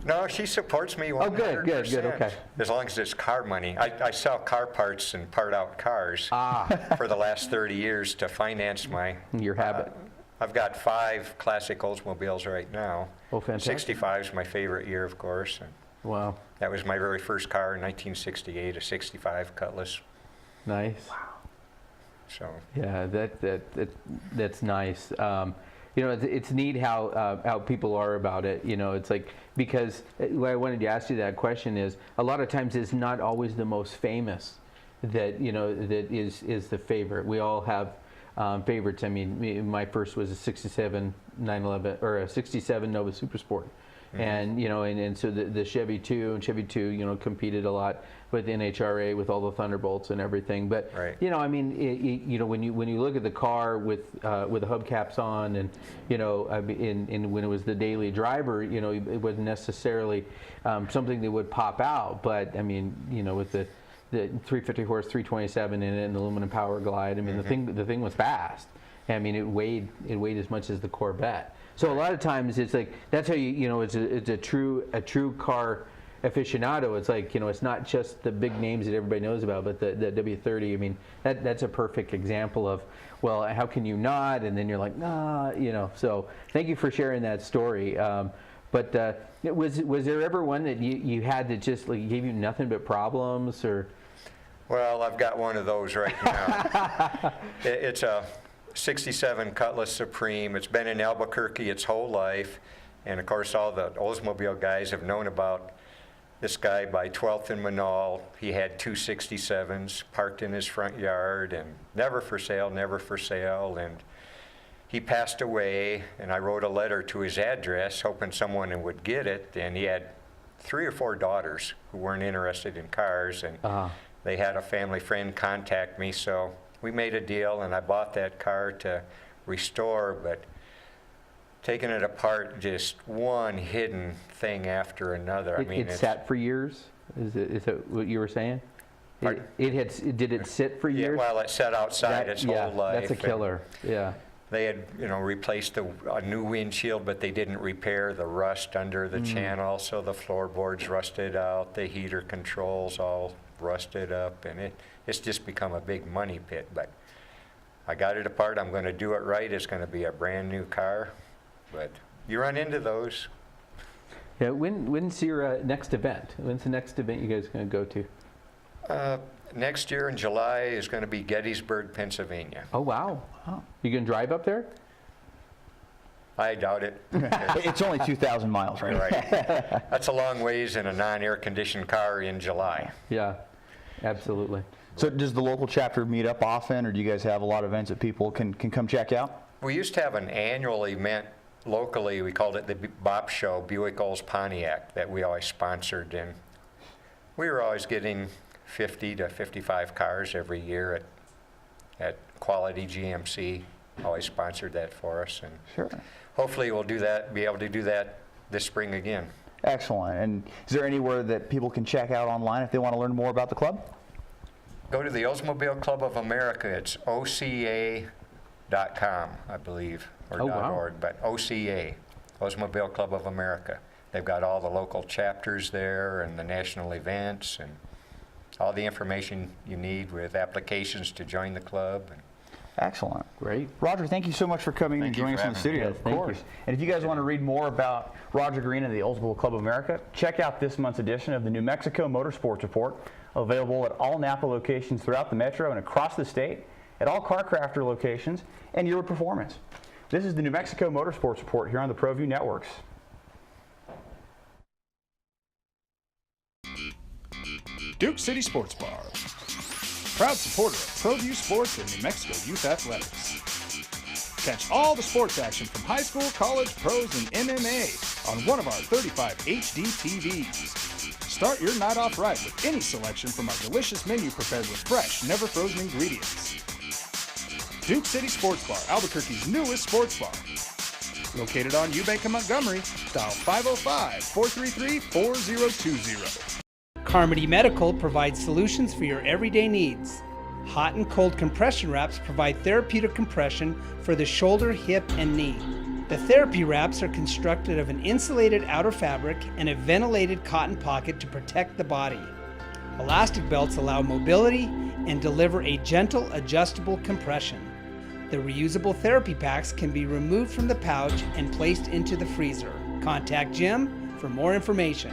No, she supports me 100%. Oh, good, okay. As long as it's car money. I sell car parts and part out cars for the last 30 years to finance my... Your habit. I've got 5 classic Oldsmobiles right now. Oh, fantastic. 65 is my favorite year, of course. And wow. That was my very first car in 1968, a 65 Cutlass. Nice. Wow. So. Yeah, that's nice. You know, it's neat how people are about it. You know, it's like, because what I wanted to ask you that question is, a lot of times it's not always the most famous that, you know, that is the favorite. We all have favorites. I mean, my first was a 67 911 or a 67 Nova Super Sport. Mm-hmm. And, you know, and so the Chevy 2 and Chevy 2, you know, competed a lot with NHRA, with all the Thunderbolts and everything. But, you know, I mean, you know, when you look at the car with the hubcaps on, and, you know, I mean, when it was the daily driver, you know, it wasn't necessarily something that would pop out. But, I mean, you know, with the 350 horse 327 in it and the aluminum power glide, I mean, the thing was fast. I mean, it weighed as much as the Corvette. So a lot of times it's like, that's how you know, it's a true car aficionado. It's like, you know, it's not just the big names that everybody knows about, but the W30. I mean, that's a perfect example of, well, how can you not? And then you're like, nah, you know. So thank you for sharing that story. But was there ever one that you had that just like gave you nothing but problems, or? Well, I've got one of those right now. It's a 67 Cutlass Supreme. It's been in Albuquerque its whole life, and of course all the Oldsmobile guys have known about this guy by 12th and Manal. He had 2 67s parked in his front yard, and never for sale, and he passed away, and I wrote a letter to his address hoping someone would get it, and he had 3 or 4 daughters who weren't interested in cars, and they had a family friend contact me, so we made a deal, and I bought that car to restore, but taking it apart, just one hidden thing after another. It sat for years? Is that what you were saying? Did it sit for years? Yeah, well, it sat outside its whole life. That's a killer. Yeah. They had, you know, replaced a new windshield, but they didn't repair the rust under the channel, so the floorboards rusted out, the heater controls all rusted up, and it's just become a big money pit. But I got it apart. I'm going to do it right. It's going to be a brand new car. But you run into those. Yeah. When's your next event? When's the next event you guys are going to go to? Next year in July is going to be Gettysburg, Pennsylvania. Oh, wow. You going to drive up there? I doubt it. It's only 2,000 miles, right? Right. That's a long ways in a non-air conditioned car in July. Yeah, absolutely. So does the local chapter meet up often, or do you guys have a lot of events that people can come check out? We used to have an annual event locally. We called it the BOP Show, Buick Olds Pontiac, that we always sponsored. And we were always getting 50 to 55 cars every year at quality GMC always sponsored that for us. And Sure. hopefully we'll be able to do that this spring again. Excellent. And is there anywhere that people can check out online if they want to learn more about the club? Go to the Oldsmobile Club of America. It's OCA.com, I believe, or .org, but OCA, Oldsmobile Club of America. They've got all the local chapters there and the national events and all the information you need with applications to join the club. Excellent. Great. Roger, thank you so much for coming and joining us in the studio. Of course. And if you guys want to read more about Roger Green and the Oldsmobile Club of America, check out this month's edition of the New Mexico Motorsports Report, available at all Napa locations throughout the metro and across the state, at all CarCrafter locations, and Yearwood Performance. This is the New Mexico Motorsports Report here on the Proview Networks. Duke City Sports Bar, proud supporter of Proview Sports and New Mexico Youth Athletics. Catch all the sports action from high school, college, pros, and MMA on one of our 35 HD TVs. Start your night off right with any selection from our delicious menu prepared with fresh, never frozen ingredients. Duke City Sports Bar, Albuquerque's newest sports bar. Located on Eubank and Montgomery, dial 505-433-4020. Carmody Medical provides solutions for your everyday needs. Hot and cold compression wraps provide therapeutic compression for the shoulder, hip, and knee. The therapy wraps are constructed of an insulated outer fabric and a ventilated cotton pocket to protect the body. Elastic belts allow mobility and deliver a gentle, adjustable compression. The reusable therapy packs can be removed from the pouch and placed into the freezer. Contact Jim for more information.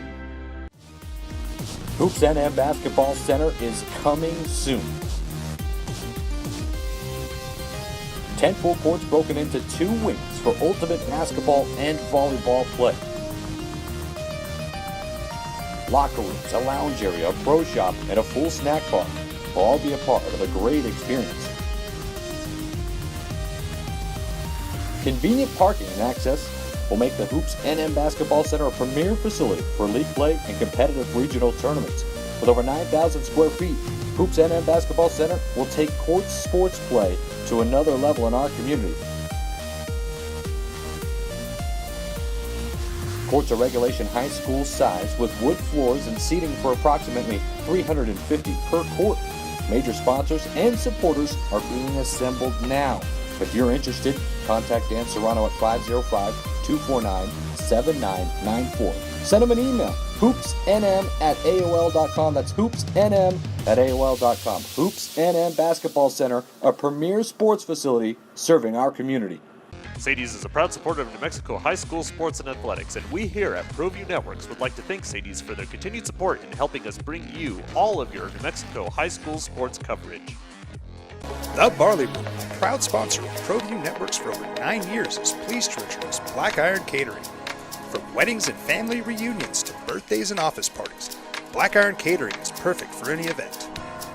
Hoops NM Basketball Center is coming soon. 10 full courts broken into 2 wings for ultimate basketball and volleyball play. Locker rooms, a lounge area, a pro shop, and a full snack bar will all be a part of a great experience. Convenient parking and access will make the Hoops NM Basketball Center a premier facility for league play and competitive regional tournaments. With over 9,000 square feet, Hoops NM Basketball Center will take court sports play to another level in our community. Courts are regulation high school size with wood floors and seating for approximately 350 per court. Major sponsors and supporters are being assembled now. If you're interested, contact Dan Serrano at 505-249-7994. Send him an email, hoopsnm@aol.com. That's hoopsnm@aol.com. Hoops NM Basketball Center, a premier sports facility serving our community. Sadie's is a proud supporter of New Mexico high school sports and athletics, and we here at Proview Networks would like to thank Sadie's for their continued support in helping us bring you all of your New Mexico high school sports coverage. The Barley Room, a proud sponsor of Proview Networks for over 9 years, is pleased to introduce Black Iron Catering. From weddings and family reunions to birthdays and office parties, Black Iron Catering is perfect for any event.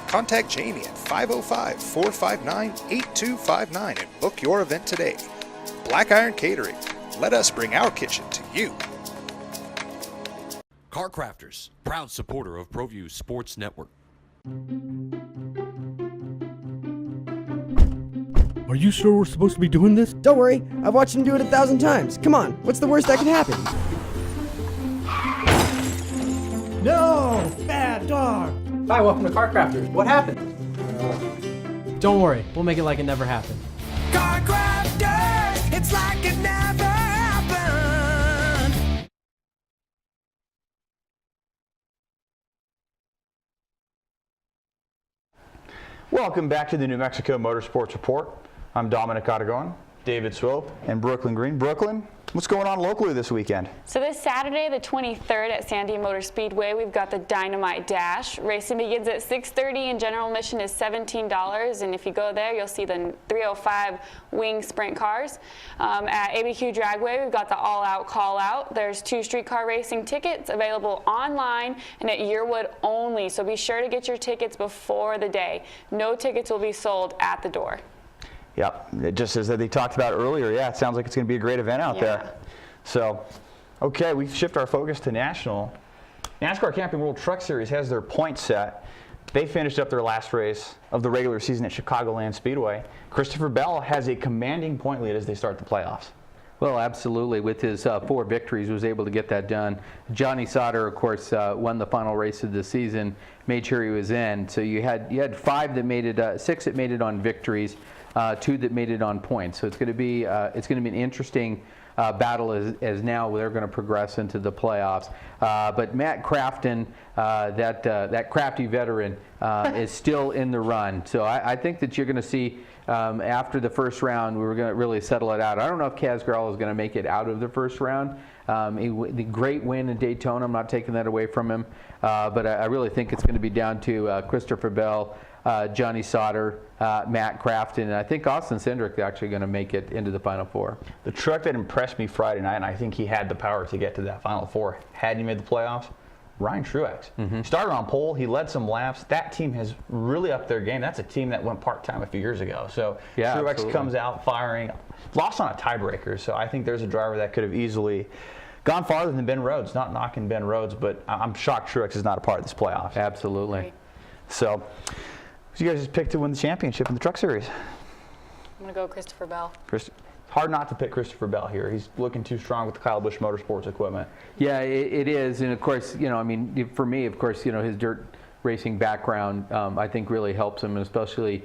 Contact Jamie at 505-459-8259 and book your event today. Black Iron Catering. Let us bring our kitchen to you. CarCrafters, proud supporter of Proview Sports Network. Are you sure we're supposed to be doing this? Don't worry, I've watched him do it 1,000 times. Come on, what's the worst that can happen? No! Bad dog! Hi, welcome to CarCrafters. What happened? Don't worry, we'll make it like it never happened. CarCrafters, it's like it never happened. Welcome back to the New Mexico Motorsports Report. I'm Dominic Otagon, David Swope, and Brooklyn Green. Brooklyn, what's going on locally this weekend? So this Saturday, the 23rd at Sandy Motor Speedway, we've got the Dynamite Dash. Racing begins at 6:30 and general admission is $17. And if you go there, you'll see the 305 wing sprint cars. At ABQ Dragway, we've got the all-out call-out. There's 2 streetcar racing tickets available online and at Yearwood only. So be sure to get your tickets before the day. No tickets will be sold at the door. Yep, just as they talked about earlier, yeah, it sounds like it's going to be a great event out there. So, okay, we shift our focus to national. NASCAR Camping World Truck Series has their points set. They finished up their last race of the regular season at Chicagoland Speedway. Christopher Bell has a commanding point lead as they start the playoffs. Well, absolutely. With his 4 victories, was able to get that done. Johnny Sauter, of course, won the final race of the season, made sure he was in. So you had 5 that made it, 6 that made it on victories, 2 that made it on points. So it's going to be an interesting battle as now they're going to progress into the playoffs. But Matt Crafton, that crafty veteran, is still in the run. So I think that you're going to see after the first round, we were going to really settle it out. I don't know if Kaz Grell is going to make it out of the first round. The great win in Daytona, I'm not taking that away from him. But I really think it's going to be down to Christopher Bell, Johnny Sauter, Matt Crafton, and I think Austin Cindric is actually going to make it into the Final Four. The truck that impressed me Friday night, and I think he had the power to get to that Final Four, had he made the playoffs, Ryan Truex. He started on pole, he led some laps. That team has really upped their game. That's a team that went part-time a few years ago. So yeah, Truex absolutely. comes out firing, lost on a tiebreaker. So I think there's a driver that could have easily gone farther than Ben Rhodes. Not knocking Ben Rhodes, but I'm shocked Truex is not a part of this playoff. Absolutely. Right. So you guys just picked to win the championship in the Truck Series. I'm going to go Christopher Bell. Hard not to pick Christopher Bell here. He's looking too strong with the Kyle Busch Motorsports equipment. Yeah, it is, and of course, I mean, for me, of course, his dirt racing background, I think really helps him, and especially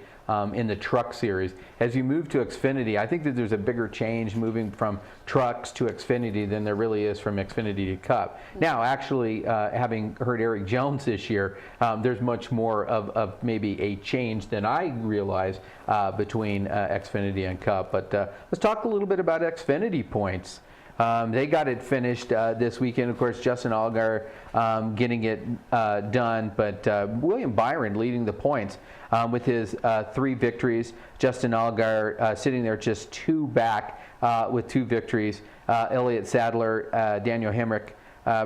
in the Truck Series. As you move to Xfinity, I think that there's a bigger change moving from trucks to Xfinity than there really is from Xfinity to Cup. Now, actually, having heard Eric Jones this year, there's much more of maybe a change than I realized between Xfinity and Cup. But let's talk a little bit about Xfinity points. They got it finished this weekend. Of course, Justin Allgaier getting it done, but William Byron leading the points with his 3 victories. Justin Allgaier sitting there just 2 back with 2 victories. Elliott Sadler, Daniel Hemrick,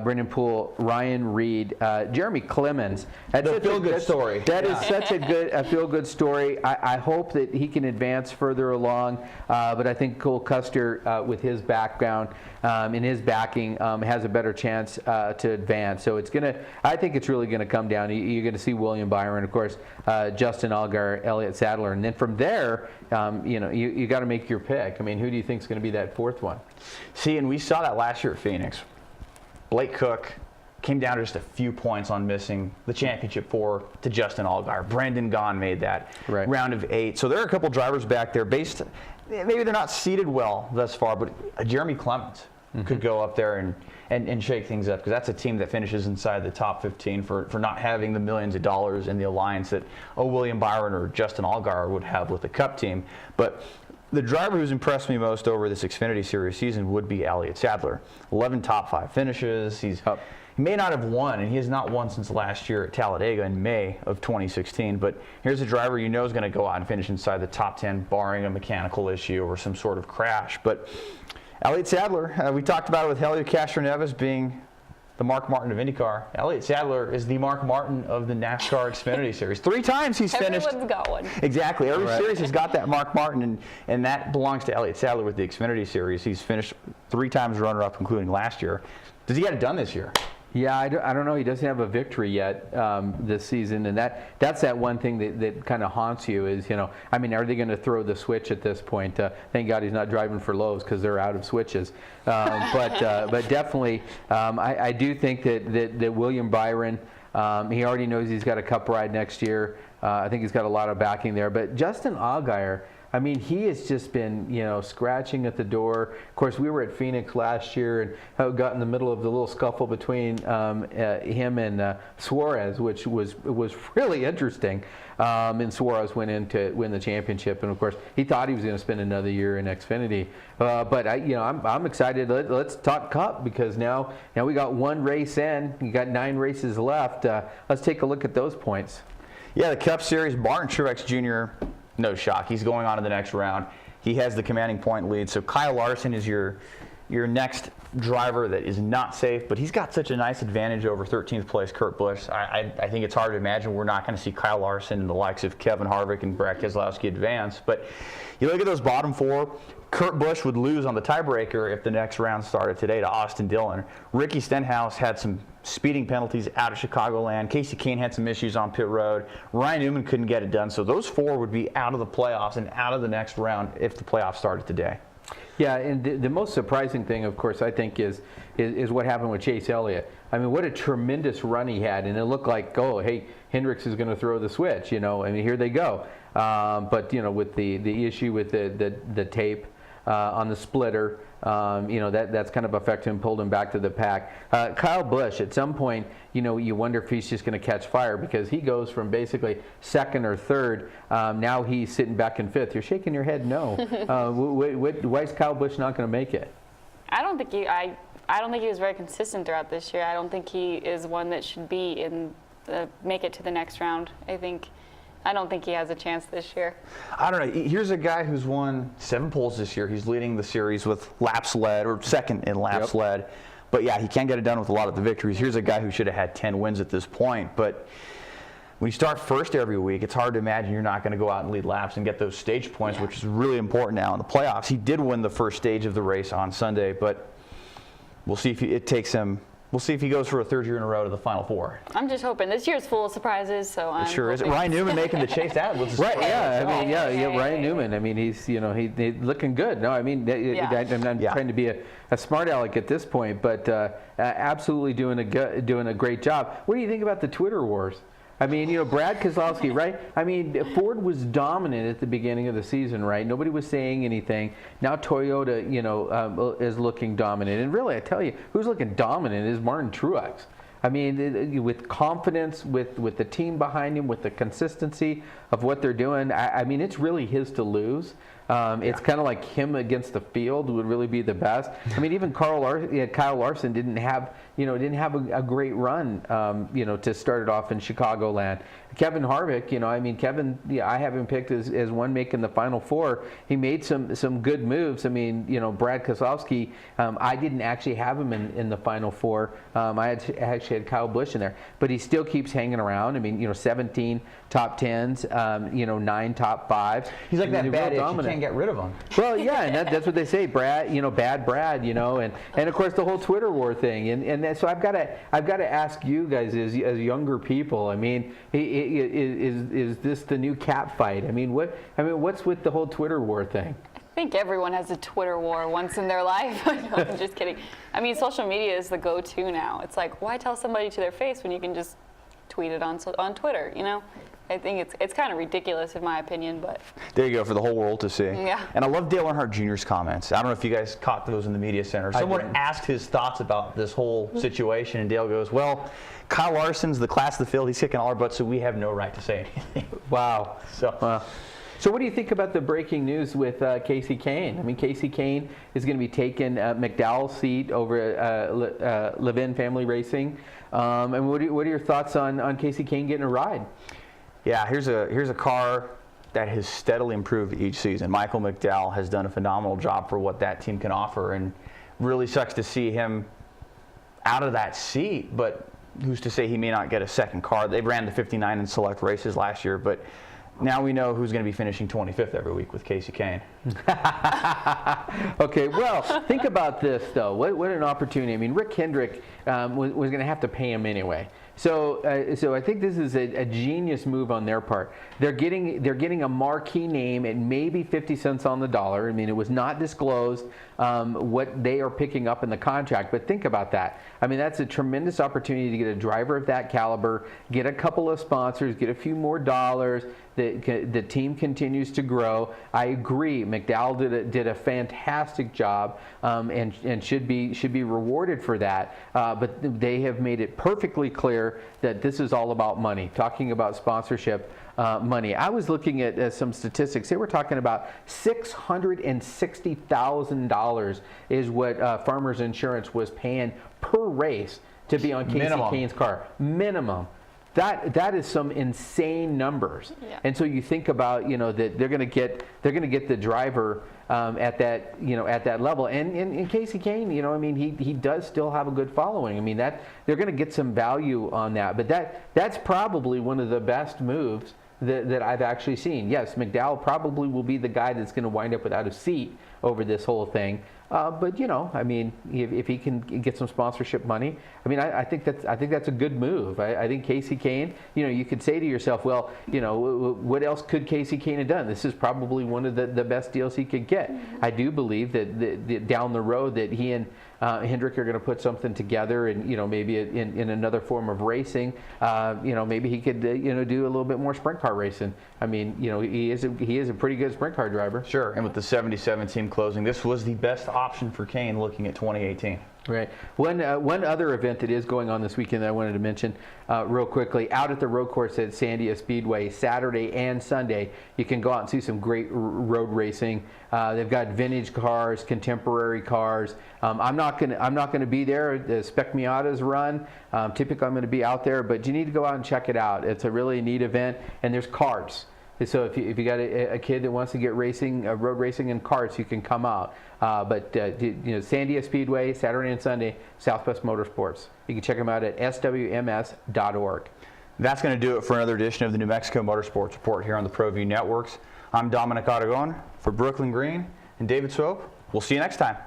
Brendan Poole, Ryan Reed, Jeremy Clemens. That's a feel-good story. That is such a feel-good story. I hope that he can advance further along, but I think Cole Custer, with his background and his backing, has a better chance to advance. So I think it's really going to come down. You're going to see William Byron, of course, Justin Allgaier, Elliott Sadler, and then from there, you got to make your pick. I mean, who do you think is going to be that 4th one? See, and we saw that last year at Phoenix. Blake Cook came down to just a few points on missing the championship 4 to Justin Allgaier. Brendan Gaughan made that round of 8. So there are a couple drivers back there maybe they're not seated well thus far, but Jeremy Clemens could go up there and shake things up, because that's a team that finishes inside the top 15 for not having the millions of dollars in the alliance that William Byron or Justin Allgaier would have with the Cup team. But the driver who's impressed me most over this Xfinity Series season would be Elliott Sadler. 11 top 5 finishes. He may not have won, and he has not won since last year at Talladega in May of 2016. But here's a driver you know is going to go out and finish inside the top 10, barring a mechanical issue or some sort of crash. But Elliott Sadler, we talked about it with Helio Castroneves being the Mark Martin of IndyCar. Elliott Sadler is the Mark Martin of the NASCAR Xfinity Series. 3 times he's finished. Everyone's got one. Exactly. Every series has got that Mark Martin, and that belongs to Elliott Sadler with the Xfinity Series. He's finished 3 times runner-up, including last year. Does he get it done this year? Yeah, I don't know. He doesn't have a victory yet this season, and that's that one thing that kind of haunts you is, I mean, are they going to throw the switch at this point? Thank God he's not driving for Lowe's, because they're out of switches. But definitely, I do think that William Byron, he already knows he's got a Cup ride next year. I think he's got a lot of backing there. But Justin Allgaier, I mean, he has just been, scratching at the door. Of course, we were at Phoenix last year and got in the middle of the little scuffle between him and Suarez, which was really interesting. And Suarez went in to win the championship, and of course, he thought he was going to spend another year in Xfinity. But I'm excited. Let's talk Cup, because now we got 1 race in. You got 9 races left. Let's take a look at those points. Yeah, the Cup Series, Martin Truex Jr., no shock. He's going on to the next round. He has the commanding point lead. So Kyle Larson is your your next driver that is not safe, but he's got such a nice advantage over 13th place Kurt Busch. I think it's hard to imagine we're not going to see Kyle Larson and the likes of Kevin Harvick and Brad Keselowski advance. But you look at those bottom four, Kurt Busch would lose on the tiebreaker if the next round started today to Austin Dillon. Ricky Stenhouse had some speeding penalties out of Chicagoland. Casey Kane had some issues on pit road. Ryan Newman couldn't get it done. So those four would be out of the playoffs and out of the next round if the playoffs started today. Yeah, and the most surprising thing, of course, I think is what happened with Chase Elliott. I mean, what a tremendous run he had, and it looked like, oh, hey, Hendricks is going to throw the switch. You know, I mean, here they go. But you know, with the issue with the tape on the splitter, you know, that's kind of affected him, pulled him back to the pack. Kyle Busch, at some point, you know, you wonder if he's just going to catch fire because he goes from basically second or third. Now he's sitting back in fifth. You're shaking your head no. Why is Kyle Busch not going to make it? I don't think he was very consistent throughout this year. I don't think he is one that should be in make it to the next round. I don't think he has a chance this year. I don't know. Here's a guy who's won 7 poles this year. He's leading the series with laps led, or second in laps led. But yeah, he can't get it done with a lot of the victories. Here's a guy who should have had 10 wins at this point. But when you start first every week, it's hard to imagine you're not going to go out and lead laps and get those stage points, which is really important now in the playoffs. He did win the first stage of the race on Sunday, but we'll see if it takes him. We'll see if he goes for a third year in a row to the Final Four. I'm just hoping. This year's full of surprises, so I'm sure hoping. is. Ryan Newman making the chase out was right. Yeah, I mean, Ryan Newman. I mean, he's looking good. No, I mean, I'm trying to be a smart aleck at this point, but absolutely doing a great job. What do you think about the Twitter wars? I mean, you know, Brad Keselowski, right? I mean, Ford was dominant at the beginning of the season, right? Nobody was saying anything. Now Toyota, you know, is looking dominant. And really, I tell you, who's looking dominant is Martin Truex. I mean, with confidence, with the team behind him, with the consistency of what they're doing, I mean, it's really his to lose. It's kind of like him against the field would really be the best. I mean, even Kyle Larson didn't have a great run, you know, to start it off in Chicagoland. Kevin Harvick, you know, I mean, Kevin, I have him picked as one making the Final Four. He made some good moves. I mean, you know, Brad Keselowski, I didn't actually have him in the Final Four. I actually had Kyle Busch in there, but he still keeps hanging around. I mean, you know, 17 top 10s, you know, 9 top 5s. He's like that bad itch, you can't get rid of him. Well, yeah, and that's what they say, Brad, you know, bad Brad, you know, and of course the whole Twitter war thing, and so I've got to ask you guys as younger people. I mean, is this the new cat fight? I mean, what's with the whole Twitter war thing? I think everyone has a Twitter war once in their life. No, I'm just kidding. I mean, social media is the go-to now. It's like, why tell somebody to their face when you can just tweet it on Twitter, you know? I think it's kind of ridiculous in my opinion, but there you go for the whole world to see. Yeah. And I love Dale Earnhardt Jr.'s comments. I don't know if you guys caught those in the media center. Someone asked his thoughts about this whole situation, and Dale goes, "Well, Kyle Larson's the class of the field. He's kicking all our butts, so we have no right to say anything." Wow. So what do you think about the breaking news with Casey Kane? I mean, Casey Kane is going to be taking McDowell's seat over Levin Family Racing. And what are your thoughts on Casey Kane getting a ride? Yeah, here's a car that has steadily improved each season. Michael McDowell has done a phenomenal job for what that team can offer, and really sucks to see him out of that seat, but who's to say he may not get a second car. They ran the 59 in select races last year, but now we know who's going to be finishing 25th every week with Casey Kane. Okay, well, think about this, though. What an opportunity. I mean, Rick Hendrick was going to have to pay him anyway. So I think this is a genius move on their part. They're getting a marquee name at maybe 50 cents on the dollar. I mean, it was not disclosed what they are picking up in the contract, but think about that. I mean, that's a tremendous opportunity to get a driver of that caliber, get a couple of sponsors, get a few more dollars. The team continues to grow. I agree. McDowell did a fantastic job and should be rewarded for that. But they have made it perfectly clear that this is all about money. Talking about sponsorship money. I was looking at some statistics. They were talking about $660,000 is what Farmers Insurance was paying per race to be on Casey Kane's car. Minimum. That is some insane numbers. Yeah. And so you think about, that they're going to get the driver at that level. And in Casey Kane, he does still have a good following. I mean, that they're going to get some value on that. But that's probably one of the best moves that I've actually seen. Yes, McDowell probably will be the guy that's going to wind up without a seat over this whole thing. But if he can get some sponsorship money, I think that's a good move. I think Casey Kane, you could say to yourself, well, what else could Casey Kane have done? This is probably one of the best deals he could get. I do believe that down the road that he and Hendrick are going to put something together, and maybe in another form of racing. Maybe he could do a little bit more sprint car racing. He is a pretty good sprint car driver. Sure. And with the 77 team closing, this was the best option for Kane looking at 2018. Right. One other event that is going on this weekend that I wanted to mention real quickly, out at the road course at Sandia Speedway, Saturday and Sunday, you can go out and see some great road racing. They've got vintage cars, contemporary cars. I'm not gonna be there. The Spec Miatas run. Typically, I'm going to be out there, but you need to go out and check it out. It's a really neat event, and there's cars. So if you got a kid that wants to get racing, road racing in karts, you can come out. But Sandia Speedway, Saturday and Sunday, Southwest Motorsports. You can check them out at swms.org. That's going to do it for another edition of the New Mexico Motorsports Report here on the Proview Networks. I'm Dominic Aragon for Brooklyn Green and David Swope. We'll see you next time.